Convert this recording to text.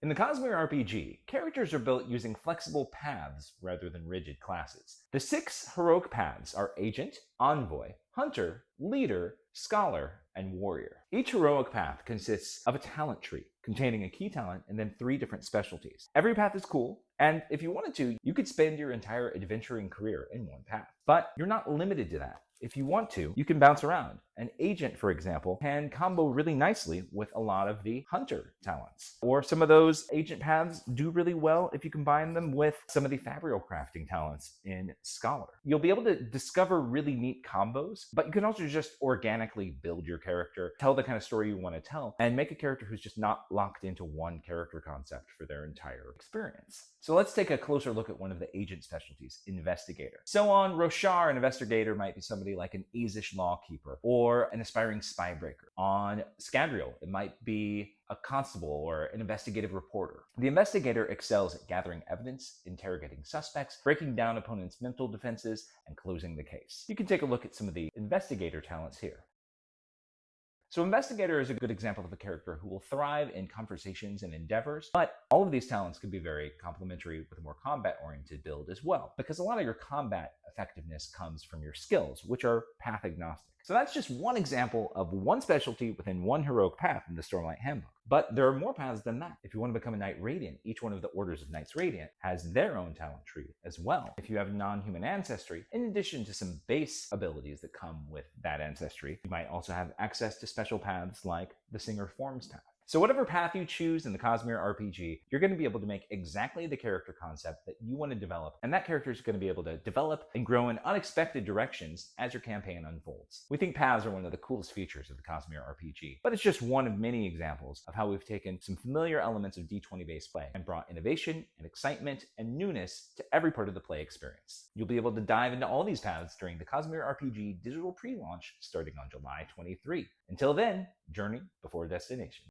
In the Cosmere RPG, characters are built using flexible paths rather than rigid classes. The 6 heroic paths are Agent, Envoy, Hunter, Leader, Scholar, and Warrior. Each heroic path consists of a talent tree containing a key talent and then 3 different specialties. Every path is cool, and if you wanted to, you could spend your entire adventuring career in one path. But you're not limited to that. If you want to, you can bounce around. An agent, for example, can combo really nicely with a lot of the hunter talents. Or some of those agent paths do really well if you combine them with some of the fabrial crafting talents in Scholar. You'll be able to discover really neat combos, but you can also just organically build your character, tell the kind of story you want to tell, and make a character who's just not locked into one character concept for their entire experience. So let's take a closer look at one of the agent specialties, Investigator. So on Roshar, an investigator might be somebody like an Azish lawkeeper or an aspiring spybreaker. On Scadrial, it might be a constable or an investigative reporter. The investigator excels at gathering evidence, interrogating suspects, breaking down opponents' mental defenses, and closing the case. You can take a look at some of the investigator talents here. So Investigator is a good example of a character who will thrive in conversations and endeavors, but all of these talents can be very complementary with a more combat-oriented build as well, because a lot of your combat effectiveness comes from your skills, which are path agnostic. So that's just one example of one specialty within one heroic path in the Stormlight Handbook. But there are more paths than that. If you want to become a Knight Radiant, each one of the Orders of Knights Radiant has their own talent tree as well. If you have non-human ancestry, in addition to some base abilities that come with that ancestry, you might also have access to special paths like the Singer Forms path. So whatever path you choose in the Cosmere RPG, you're going to be able to make exactly the character concept that you want to develop, and that character is going to be able to develop and grow in unexpected directions as your campaign unfolds. We think paths are one of the coolest features of the Cosmere RPG, but it's just one of many examples of how we've taken some familiar elements of D20-based play and brought innovation and excitement and newness to every part of the play experience. You'll be able to dive into all these paths during the Cosmere RPG digital pre-launch starting on July 23. Until then, journey before destination.